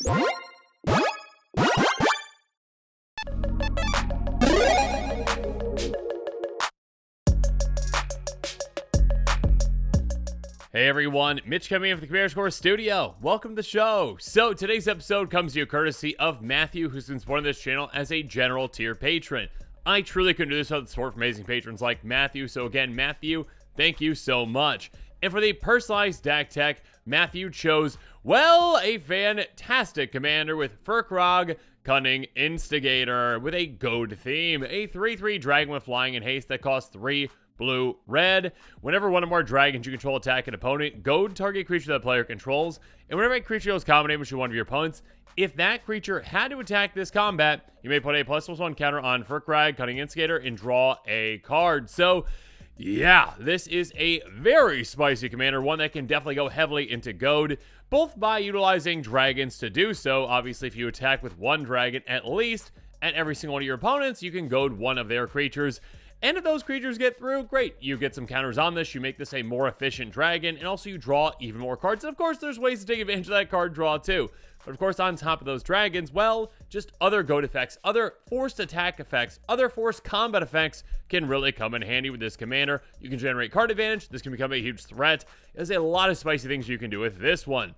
Hey everyone, Mitch coming in from the Commander Score Studio. Welcome to the show. So today's episode comes to you courtesy of Matthew, who's been supporting this channel as a general tier patron. I truly couldn't do this without the support from amazing patrons like Matthew. So again, Matthew, thank you so much. And for the personalized deck tech, Matthew chose, well, a fantastic commander with Firkraag, Cunning Instigator, with a Goad theme. A 3/3 dragon with flying and haste that costs 3 blue, red. Whenever one or more dragons you control attack an opponent, Goad target creature that player controls. And whenever a creature goes combination with one of your opponents, if that creature had to attack this combat, you may put a ++1 counter on Firkraag, Cunning Instigator, and draw a card. So, yeah, this is a very spicy commander, one that can definitely go heavily into Goad, both by utilizing dragons to do so. Obviously, if you attack with one dragon at least, at every single one of your opponents, you can Goad one of their creatures. And if those creatures get through, great. You get some counters on this, you make this a more efficient dragon, and also you draw even more cards. And of course, there's ways to take advantage of that card draw too. But of course, on top of those dragons, well, just other Goad effects, other forced attack effects, other forced combat effects can really come in handy with this commander. You can generate card advantage. This can become a huge threat. There's a lot of spicy things you can do with this one.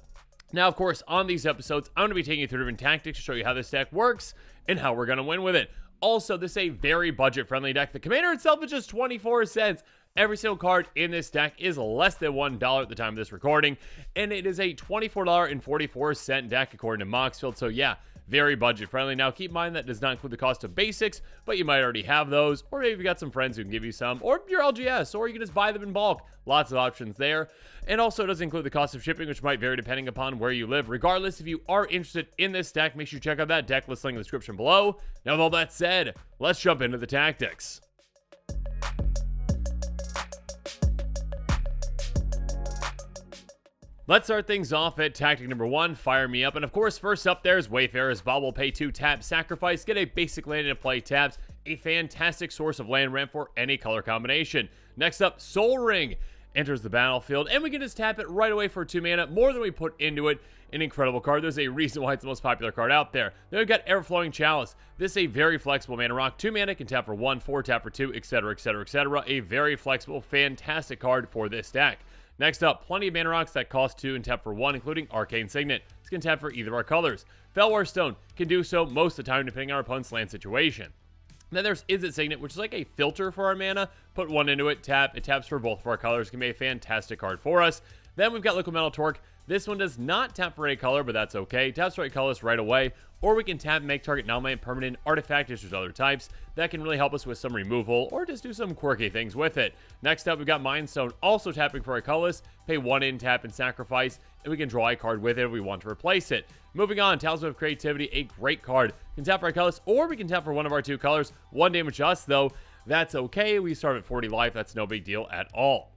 Now, of course, on these episodes, I'm going to be taking you through different tactics to show you how this deck works and how we're going to win with it. Also, this is a very budget-friendly deck. The commander itself is just 24 cents. Every single card in this deck is less than $1 at the time of this recording, and it is a $24.44 deck according to Moxfield. So yeah, very budget-friendly. Now, keep in mind that does not include the cost of basics, but you might already have those, or maybe you got some friends who can give you some, or your LGS, or you can just buy them in bulk. Lots of options there. And also, it doesn't include the cost of shipping, which might vary depending upon where you live. Regardless, if you are interested in this deck, make sure you check out that deck list link in the description below. Now, with all that said, let's jump into the tactics. Let's start things off at tactic number 1, Fire Me Up. And of course, first up there is Wayfarer's Bauble. Pay 2, tap, sacrifice, get a basic land into play, taps. A fantastic source of land ramp for any color combination. Next up, Soul Ring enters the battlefield, and we can just tap it right away for 2 mana, more than we put into it. An incredible card. There's a reason why it's the most popular card out there. Then we've got Everflowing Chalice. This is a very flexible mana rock. 2 mana, can tap for 1, 4, tap for 2, etc., etc., etc. A very flexible, fantastic card for this deck. Next up, plenty of mana rocks that cost 2 and tap for 1, including Arcane Signet. This can tap for either of our colors. Felwar Stone can do so most of the time depending on our opponent's land situation. Then there's Izzet Signet, which is like a filter for our mana. Put 1 into it, tap. It taps for both of our colors. It can be a fantastic card for us. Then we've got Liquid Metal Torque. This one does not tap for a color, but that's okay. Taps for a colorless right away. Or we can tap and make target non-land permanent artifact issues other types. That can really help us with some removal or just do some quirky things with it. Next up, we've got Mind Stone, also tapping for a colorless. Pay 1 in, tap, and sacrifice. And we can draw a card with it if we want to replace it. Moving on, Talisman of Creativity, a great card. Can tap for a colorless, or we can tap for one of our 2 colors. 1 damage to us, though. That's okay. We start at 40 life. That's no big deal at all.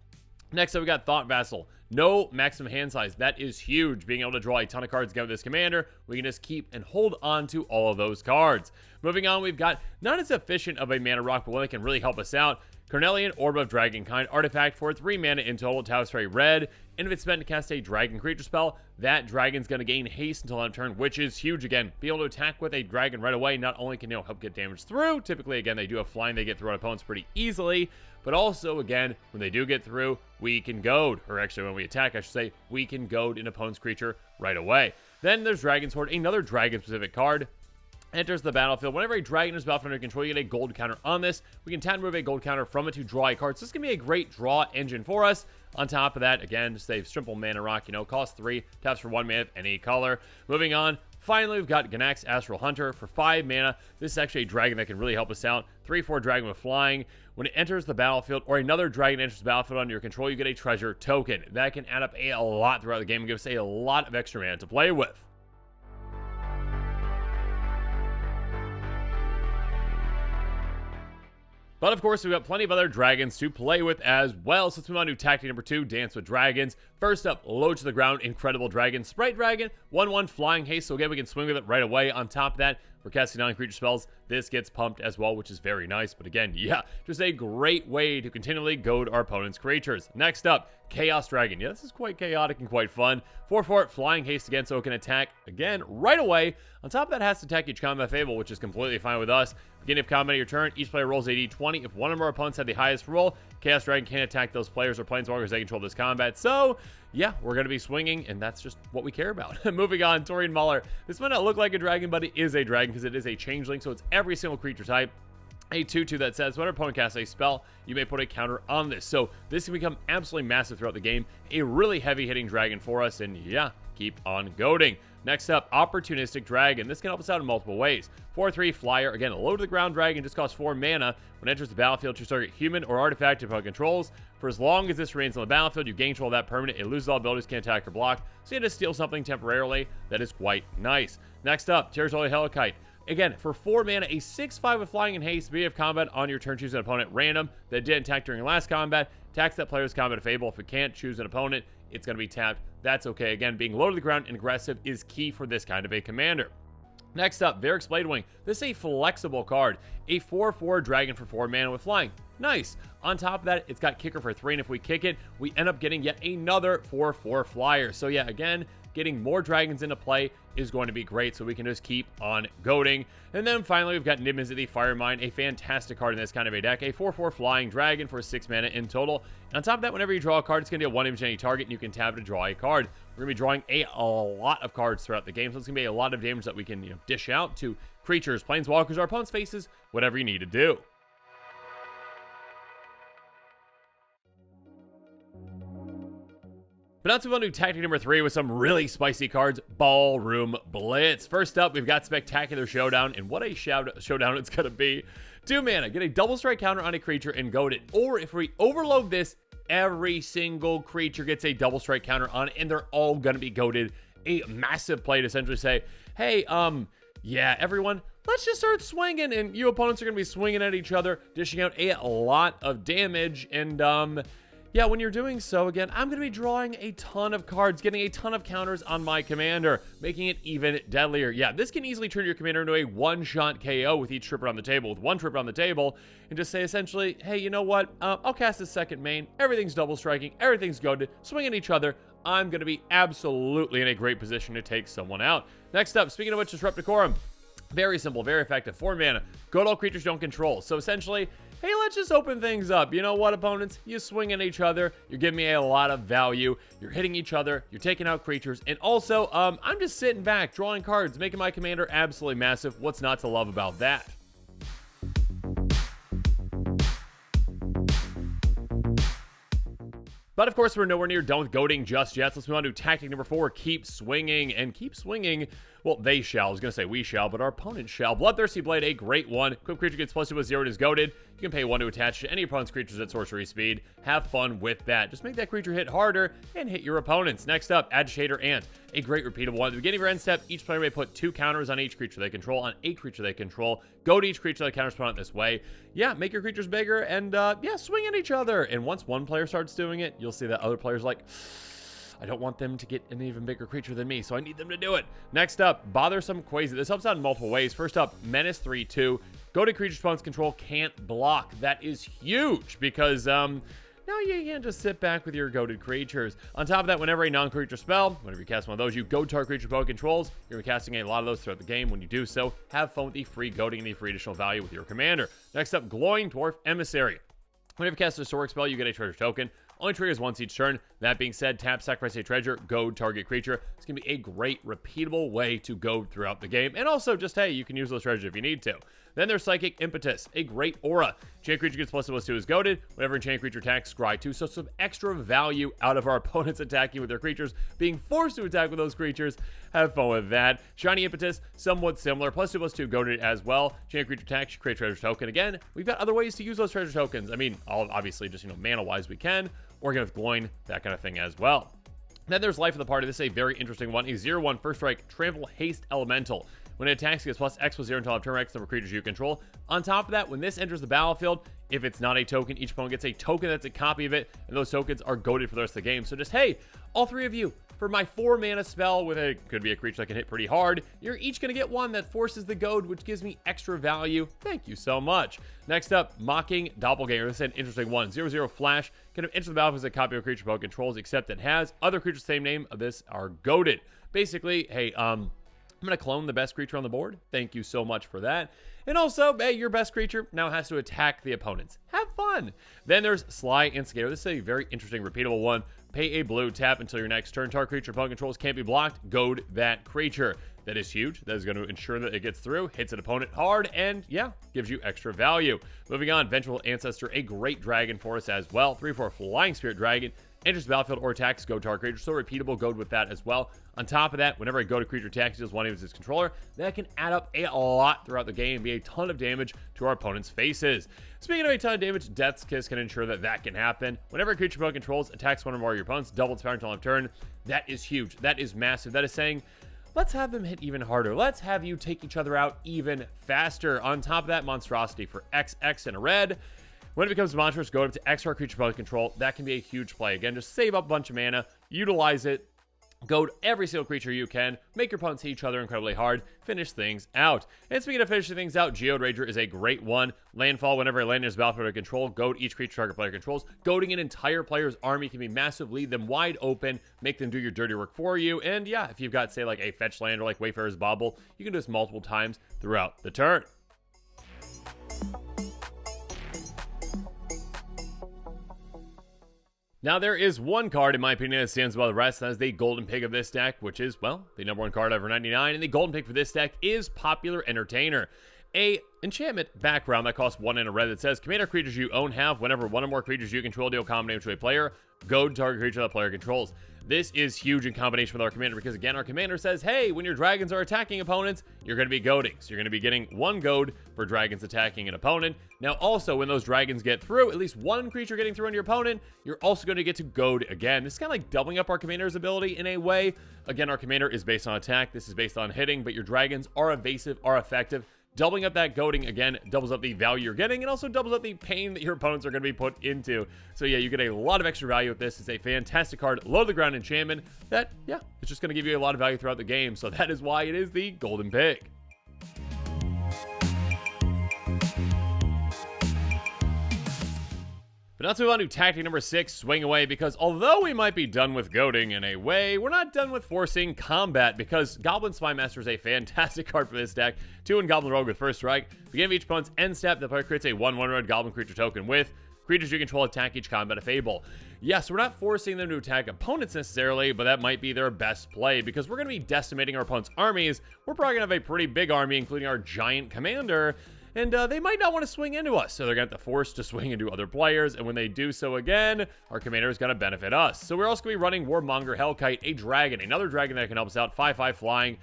Next up, we got Thought Vassal. No maximum hand size. That is huge. Being able to draw a ton of cards again with this commander, we can just keep and hold on to all of those cards. Moving on, we've got not as efficient of a mana rock, but one that can really help us out. Cornelian Orb of Dragonkind artifact for 3 mana in total, taps for a red. And if it's spent to cast a dragon creature spell, that dragon's going to gain haste until end of turn, which is huge again. Be able to attack with a dragon right away not only can help get damage through, typically again they do have flying, they get through on opponents pretty easily, but also again when they do get through, we can Goad, or actually when we attack I should say, we can Goad an opponent's creature right away. Then there's Dragon's Horde, another dragon specific card. Enters the battlefield. Whenever a dragon is battlefield under control, you get a gold counter on this. We can tap and move a gold counter from it to draw a card. So this can be a great draw engine for us. On top of that, again, just a simple mana rock, cost 3, taps for 1 mana of any color. Moving on, finally, we've got Ganax Astral Hunter for 5 mana. This is actually a dragon that can really help us out. 3/4 dragon with flying. When it enters the battlefield, or another dragon enters the battlefield under your control, you get a treasure token. That can add up a lot throughout the game and give us a lot of extra mana to play with. But of course, we've got plenty of other dragons to play with as well. So let's move on to tactic number 2, Dance with Dragons. First up, Low to the Ground, Incredible Dragon. Sprite Dragon, 1/1 flying haste. So again, we can swing with it right away. On top of that, For casting non-creature spells, this gets pumped as well, which is very nice. But again, yeah, just a great way to continually goad our opponent's creatures. Next up, Chaos Dragon. Yeah, this is quite chaotic and quite fun. 4/4, flying haste again, so it can attack again right away. On top of that, it has to attack each combat fable, which is completely fine with us. Beginning of combat of your turn, each player rolls a d20. If one of our opponents had the highest roll, Chaos Dragon can't attack those players or planeswalkers they control this combat. So, yeah, we're going to be swinging, and that's just what we care about. Moving on, Torian Mauler. This might not look like a dragon, but it is a dragon because it is a changeling, so it's every single creature type. A 2/2 that says when our opponent casts a spell, you may put a counter on this. So this can become absolutely massive throughout the game. A really heavy hitting dragon for us, and yeah, keep on goading. Next up, Opportunistic Dragon. This can help us out in multiple ways. 4/3 flyer. Again, a low to the ground dragon, just costs 4 mana. When it enters the battlefield, choose target human or artifact opponent controls. For as long as this remains on the battlefield, you gain control of that permanent. It loses all abilities, can't attack or block. So you have to steal something temporarily. That is quite nice. Next up, Territorial Helicite. Again, for 4 mana, a 6/5 with flying and haste, beginning of combat on your turn, choose an opponent random that didn't attack during last combat. Attacks that player's combat fable. If it can't choose an opponent, it's going to be tapped. That's okay. Again, being low to the ground and aggressive is key for this kind of a commander. Next up, Varric's Bladewing. This is a flexible card. A 4/4 dragon for 4 mana with flying. Nice. On top of that, it's got kicker for 3, and if we kick it, we end up getting yet another 4/4 flyer. So yeah, again, getting more dragons into play is going to be great, so we can just keep on goading. And then finally, we've got Nimbus of the Firemind, a fantastic card in this kind of a deck. A 4/4 flying dragon for 6 mana in total. And on top of that, whenever you draw a card, it's going to deal 1 damage to any target, and you can tap it to draw a card. We're going to be drawing a lot of cards throughout the game, so it's going to be a lot of damage that we can dish out to creatures, planeswalkers, our opponent's faces, whatever you need to do. But now to move on to tactic number 3 with some really spicy cards, Ballroom Blitz. First up, we've got Spectacular Showdown, and what a showdown it's going to be. 2 mana, get a double strike counter on a creature and goad it. Or if we overload this, every single creature gets a double strike counter on it, and they're all going to be goaded. A massive play to essentially say, hey, yeah, everyone, let's just start swinging, and you opponents are going to be swinging at each other, dishing out a lot of damage, and, yeah, when you're doing so, again, I'm going to be drawing a ton of cards, getting a ton of counters on my commander, making it even deadlier. Yeah, this can easily turn your commander into a one-shot KO with each tripper on the table, with 1 tripper on the table, and just say essentially, hey, you know what? I'll cast this second main. Everything's double striking. Everything's goaded. Swing at each other. I'm going to be absolutely in a great position to take someone out. Next up, speaking of which, Disrupt Decorum. Very simple, very effective. 4 mana. Goad all creatures don't control. So essentially, hey, let's just open things up. You know what, opponents? You swing at each other. You're giving me a lot of value. You're hitting each other. You're taking out creatures. And also, I'm just sitting back, drawing cards, making my commander absolutely massive. What's not to love about that? But of course, we're nowhere near done with goading just yet. So let's move on to tactic number 4, keep swinging. And keep swinging, well, they shall. I was going to say we shall, but our opponent shall. Bloodthirsty Blade, a great one. Equipped creature gets +2 with 0 and is goaded. You can pay 1 to attach to any opponent's creatures at sorcery speed. Have fun with that. Just make that creature hit harder and hit your opponents. Next up, Agitator Ant. A great repeatable one. At the beginning of your end step, each player may put 2 counters on each creature they control, on a creature they control. Goad each creature that counters opponent this way. Yeah, make your creatures bigger and, yeah, swing at each other. And once one player starts doing it, you'll see that other players like, I don't want them to get an even bigger creature than me, so I need them to do it. Next up, Bothersome Quasi. This helps out in multiple ways. First up, Menace 3/2. Goaded creatures opponents control can't block. That is huge because, now you can't just sit back with your goaded creatures. On top of that, whenever a non-creature spell, whenever you cast one of those, you goad target creature opponent controls. You're going to be casting a lot of those throughout the game. When you do so, have fun with the free goading and the free additional value with your commander. Next up, Glowing Dwarf Emissary. Whenever you cast a historic spell, you get a treasure token. Only triggers once each turn. That being said, tap, sacrifice a treasure, goad target creature. It's going to be a great, repeatable way to goad throughout the game. And also, just, hey, you can use those treasures if you need to. Then there's Psychic Impetus, a great aura. Enchant creature gets +2/+2 is goaded. Whenever enchant creature attacks, scry 2. So some extra value out of our opponents attacking with their creatures, being forced to attack with those creatures. Have fun with that. Shiny Impetus, somewhat similar. +2/+2 goaded as well. Enchant creature attacks, create treasure token. Again, we've got other ways to use those treasure tokens. I mean, obviously just, mana-wise we can. Or again with Gloin, that kind of thing as well. Then there's Life of the Party. This is a very interesting one. A 0/1 first strike, Trample Haste Elemental. When it attacks, it gets +X/+0 until turn X number of creatures you control. On top of that, when this enters the battlefield, if it's not a token, each opponent gets a token that's a copy of it, and those tokens are goaded for the rest of the game. So just, hey, all 3 of you, For my 4 mana spell with could be a creature that can hit pretty hard, you're each going to get one that forces the Goad, which gives me extra value. Thank you so much. Next up, Mocking Doppelganger. This is an interesting one. 0/0 flash. Can enter the battlefield as a copy of a creature opponent controls, except it has other creatures the same name of this are goaded. Basically, hey, I'm going to clone the best creature on the board. Thank you so much for that. And also, hey, your best creature now has to attack the opponents. Have fun. Then there's Sly Instigator. This is a very interesting, repeatable one. Pay a blue, tap until your next turn. Target creature opponent controls can't be blocked. Goad that creature. That is huge. That is going to ensure that it gets through, hits an opponent hard, and yeah, gives you extra value. Moving on, Vengeful Ancestor, a great dragon for us as well. 3/4 Flying Spirit Dragon. Enters the battlefield or attacks Goad target creature, so repeatable Goad with that as well. On top of that, whenever a Goad creature attacks, deals one of its controller, that can add up a lot throughout the game and be a ton of damage to our opponent's faces. Speaking of a ton of damage, Death's Kiss can ensure that that can happen. Whenever a creature opponent controls attacks one or more of your opponents, double its power until end of turn. That is huge. That is massive. That is saying, let's have them hit even harder. Let's have you take each other out even faster. On top of that, Monstrosity for XX and a red. When it becomes monstrous, go up to X for creature opponent control. That can be a huge play. Again, just save up a bunch of mana, utilize it, goad every single creature you can, make your opponents hit each other incredibly hard, finish things out. And speaking of finishing things out, Geode Rager is a great one. Landfall, whenever a land is battlefield under control, goad each creature target player controls. Goading an entire player's army can be massive, leave them wide open, make them do your dirty work for you. And yeah, if you've got, say, like a fetch land or like Wayfarer's Bauble, you can do this multiple times throughout the turn. Now, there is one card, in my opinion, that stands above the rest, and that is the Golden Pig of this deck, which is, well, the number one card over 99, and the Golden Pig for this deck is Popular Entertainer. A enchantment background that costs 1 and a red that says, commander creatures you own have, whenever one or more creatures you control deal common damage to a player, goad target creature that player controls. This is huge in combination with our commander because, again, our commander says, hey, when your dragons are attacking opponents, you're going to be goading. So you're going to be getting 1 goad for dragons attacking an opponent. Now, also, when those dragons get through, at least 1 creature getting through on your opponent, you're also going to get to goad again. This is kind of like doubling up our commander's ability in a way. Again, our commander is based on attack. This is based on hitting, but your dragons are evasive, are effective. Doubling up that goading, again, doubles up the value you're getting and also doubles up the pain that your opponents are going to be put into. So yeah, you get a lot of extra value with this. It's a fantastic card, low to the ground enchantment that, yeah, it's just going to give you a lot of value throughout the game. So that is why it is the Golden Pig. But now to move on to tactic number 6, Swing Away, because although we might be done with goading in a way, we're not done with forcing combat, because Goblin Spymaster is a fantastic card for this deck. 2 in Goblin Rogue with First Strike. Beginning of each opponent's end step, the player creates a 1/1 red Goblin creature token with creatures you control attack each combat of Fable. Yes, we're not forcing them to attack opponents necessarily, but that might be their best play, because we're going to be decimating our opponent's armies. We're probably going to have a pretty big army, including our giant commander, and they might not want to swing into us, so they're going to have to force to swing into other players, and when they do so again, our commander is going to benefit us. So we're also going to be running Warmonger Hellkite, a dragon, another dragon that can help us out, 5/5 flying.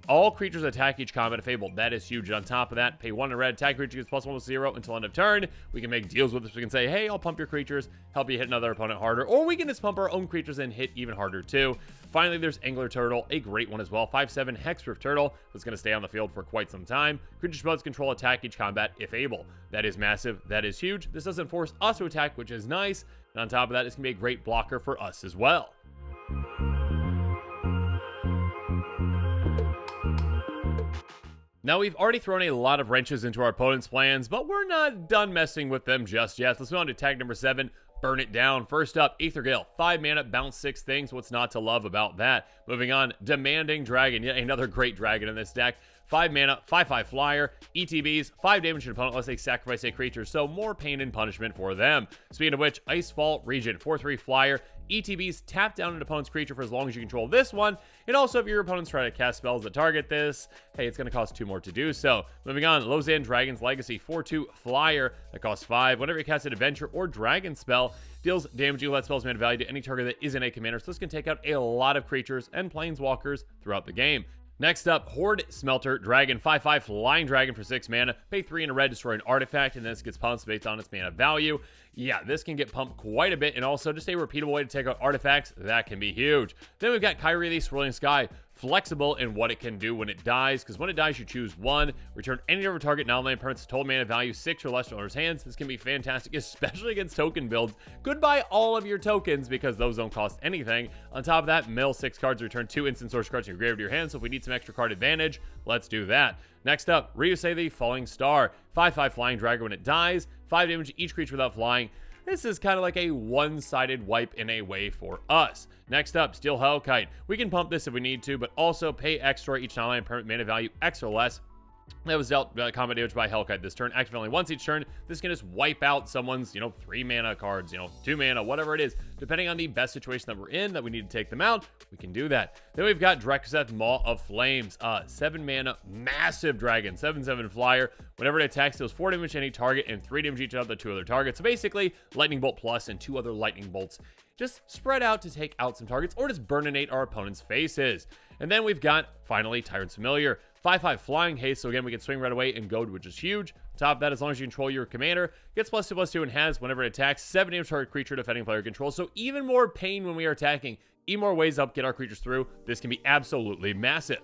All creatures attack each combat of Fable. That is huge. And on top of that, pay 1 in red, attack creature gets +1/+0 until end of turn. We can make deals with this. We can say, hey, I'll pump your creatures, help you hit another opponent harder, or we can just pump our own creatures and hit even harder too. Finally, there's Angler Turtle, a great one as well. 5/7 Hexproof Turtle that's going to stay on the field for quite some time. Creature spells control attack each combat if able. That is massive. That is huge. This doesn't force us to attack, which is nice. And on top of that, it's going to be a great blocker for us as well. Now, we've already thrown a lot of wrenches into our opponent's plans, but we're not done messing with them just yet. Let's move on to tag number 7, Burn It Down. First up, Aether Gale, 5 mana, bounce 6 things. What's not to love about that? Moving on, Demanding Dragon, yet another great dragon in this deck. 5 mana, 5/5 flyer, ETBs, 5 damage to an opponent unless they sacrifice a creature, so more pain and punishment for them. Speaking of which, Icefall Regent, 4/3 flyer, ETBs, tap down an opponent's creature for as long as you control this one, and also if your opponents try to cast spells that target this, hey, it's going to cost 2 more to do so. Moving on, Lozan Dragon's Legacy, 4/2 flyer, that costs 5. Whenever you cast an adventure or dragon spell, deals damage equal that spell's mana value to any target that isn't a commander, so this can take out a lot of creatures and planeswalkers throughout the game. Next up, Horde Smelter Dragon, 5/5 flying dragon for 6 mana. Pay 3 in a red, destroy an artifact, and then this gets pumped based on its mana value. Yeah, this can get pumped quite a bit, and also just a repeatable way to take out artifacts. That can be huge. Then we've got Kyrie the Swirling Sky, flexible in what it can do when it dies, because when it dies, you choose one, return any other target non-land permanent's total mana value 6 or less to owner's hands. This can be fantastic, especially against token builds. Goodbye all of your tokens, because those don't cost anything. On top of that, mill 6 cards, return 2 instant source cards from your grave to your hand, so if we need some extra card advantage, let's do that. Next up, Ryusei the Falling Star. 5/5 Flying Dragon. When it dies, 5 damage to each creature without flying. This is kind of like a one-sided wipe in a way for us. Next up, Steel Hellkite. We can pump this if we need to, but also pay extra each non-land permanent mana value X or less. That was dealt combat damage by Hellkite this turn. Activate only once each turn. This can just wipe out someone's, 3 mana cards, 2 mana, whatever it is. Depending on the best situation that we're in, that we need to take them out, we can do that. Then we've got Drek'Seth, Maw of Flames. 7 mana, massive dragon, 7/7 flyer. Whenever it attacks, deals 4 damage to any target and 3 damage each of the 2 other targets. So basically, Lightning Bolt plus and 2 other Lightning Bolts. Just spread out to take out some targets or just burninate our opponent's faces. And then we've got, finally, Tyrant's Familiar. 5/5 Flying Haste, so again, we can swing right away and Goad, which is huge. On top of that, as long as you control your commander, gets +2/+2 and has, whenever it attacks, 7 damage target creature defending player control. So even more pain when we are attacking, even more ways up, get our creatures through. This can be absolutely massive.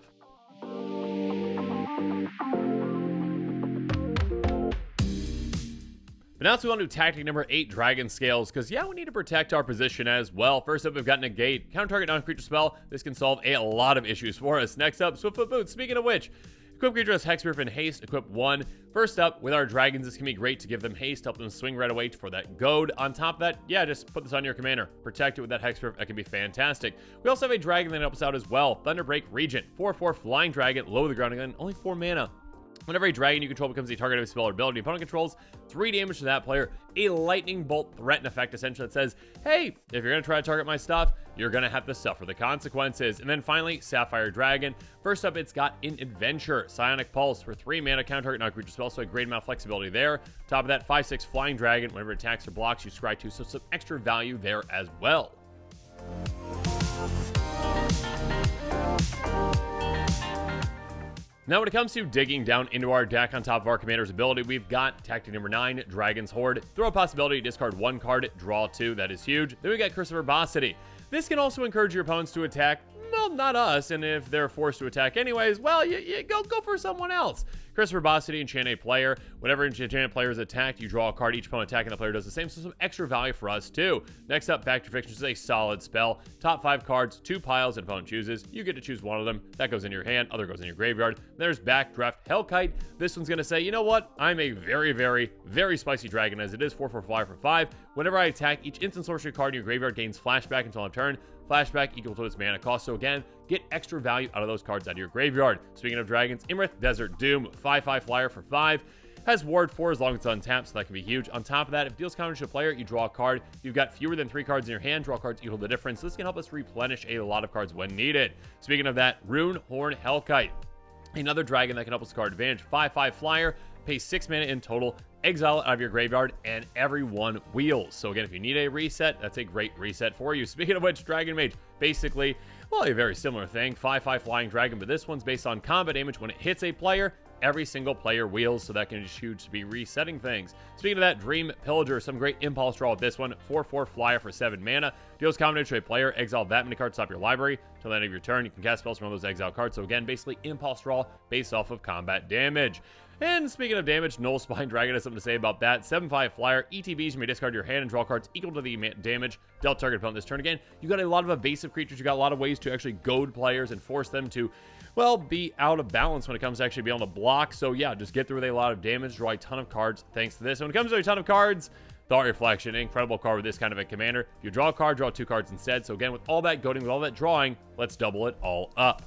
But now we want to do tactic number 8, Dragon Scales, because yeah, we need to protect our position as well. First up, we've got Negate. Counter target non-creature spell. This can solve a lot of issues for us. Next up, Swiftfoot Boots. Speaking of which, equip creature has Hexproof and Haste, equip 1. First up, with our dragons, this can be great to give them haste, help them swing right away for that Goad. On top of that, yeah, just put this on your commander. Protect it with that Hexproof, that can be fantastic. We also have a dragon that helps out as well. Thunderbreak Regent. 4/4 Flying Dragon, low the ground again, only 4 mana. Whenever a dragon you control becomes the target of a spell or ability opponent controls, 3 damage to that player. A lightning bolt threaten effect essentially that says, hey, if you're going to try to target my stuff, you're going to have to suffer the consequences. And then finally, Sapphire Dragon. First up, it's got an Adventure. Psionic Pulse for 3 mana, counter target non-creature spell, so a great amount of flexibility there. Top of that, 5/6 Flying Dragon. Whenever it attacks or blocks, you scry 2, so some extra value there as well. Now, when it comes to digging down into our deck on top of our commander's ability, we've got tactic number 9, Dragon's Horde. Throw a possibility, discard 1 card, draw 2. That is huge. Then we got Curse of Verbosity. This can also encourage your opponents to attack, well, not us, and if they're forced to attack anyways, well, you go for someone else. Curse of Verbosity, enchant a player. Whenever enchanted player is attacked, you draw a card. Each opponent attacking the player does the same, so some extra value for us too. Next up, Factor Fiction is a solid spell. Top 5 cards, 2 piles, and opponent chooses. You get to choose one of them. That goes in your hand, other goes in your graveyard. There's Backdraft Hellkite. This one's gonna say, you know what? I'm a very, very, very spicy dragon as it is. 4/4 Flyer for 5. Whenever I attack, each instant sorcery card in your graveyard gains flashback until end turn. Flashback equal to its mana cost. So again, get extra value out of those cards out of your graveyard. Speaking of dragons, Imrith Desert Doom, 5/5 Flyer for 5. Has Ward 4 as long as it's untapped, so that can be huge. On top of that, if it deals counter to a player, you draw a card. If you've got fewer than 3 cards in your hand, draw cards equal to the difference. This can help us replenish a lot of cards when needed. Speaking of that, Rune Horn Hellkite. Another dragon that can help us card advantage. 5/5 Flyer, pay 6 mana in total, exile it out of your graveyard, and everyone wheels. So again, if you need a reset, that's a great reset for you. Speaking of which, Dragon Mage, basically, well, a very similar thing. 5/5 Flying Dragon, but this one's based on combat damage. When it hits a player, every single player wheels, so that can just huge to be resetting things. Speaking of that, Dream Pillager, some great impulse draw with this one. 4/4 Flyer for 7 mana. Deals combat to a player, exile that many cards top your library. Till the end of your turn, you can cast spells from one of those exile cards. So again, basically impulse draw based off of combat damage. And speaking of damage, Null Spine Dragon has something to say about that. 7/5 Flyer, ETBs, you may discard your hand and draw cards equal to the damage dealt target opponent this turn. Again, you got a lot of evasive creatures. You got a lot of ways to actually goad players and force them to, well, be out of balance when it comes to actually being able to block. So yeah, just get through with a lot of damage, draw a ton of cards thanks to this. And when it comes to a ton of cards, Thought Reflection, incredible card with this kind of a commander. If you draw a card, draw 2 cards instead. So again, with all that goading, with all that drawing, let's double it all up.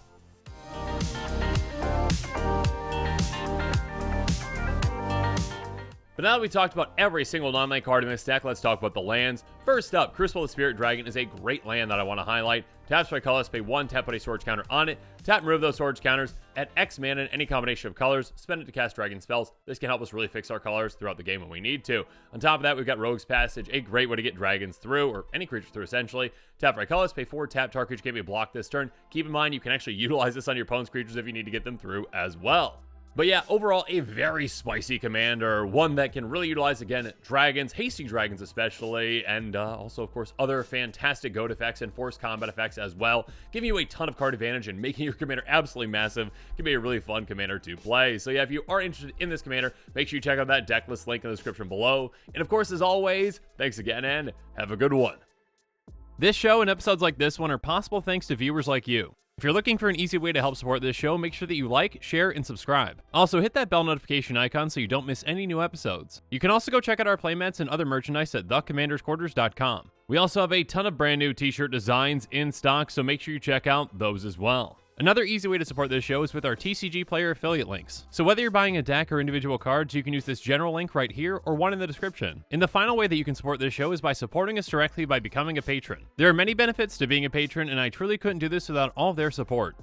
But now that we talked about every single non-land card in this deck, let's talk about the lands. First up, Crucible of the Spirit Dragon is a great land that I want to highlight. Tap for colors, pay 1, tap, put a storage counter on it. Tap and remove those storage counters. At X mana in any combination of colors, spend it to cast dragon spells. This can help us really fix our colors throughout the game when we need to. On top of that, we've got Rogue's Passage, a great way to get dragons through, or any creature through essentially. Tap for colors, pay 4, tap, target creature can't be blocked this turn. Keep in mind, you can actually utilize this on your opponent's creatures if you need to get them through as well. But yeah, overall, a very spicy commander, one that can really utilize, again, dragons, hasty dragons especially, and also, of course, other fantastic Goad effects and forced combat effects as well, giving you a ton of card advantage and making your commander absolutely massive. Can be a really fun commander to play. So yeah, if you are interested in this commander, make sure you check out that deck list link in the description below. And of course, as always, thanks again and have a good one. This show and episodes like this one are possible thanks to viewers like you. If you're looking for an easy way to help support this show, make sure that you like, share, and subscribe. Also, hit that bell notification icon so you don't miss any new episodes. You can also go check out our playmats and other merchandise at thecommandersquarters.com. We also have a ton of brand new t-shirt designs in stock, so make sure you check out those as well. Another easy way to support this show is with our TCG player affiliate links. So whether you're buying a deck or individual cards, you can use this general link right here or one in the description. And the final way that you can support this show is by supporting us directly by becoming a patron. There are many benefits to being a patron, and I truly couldn't do this without all of their support.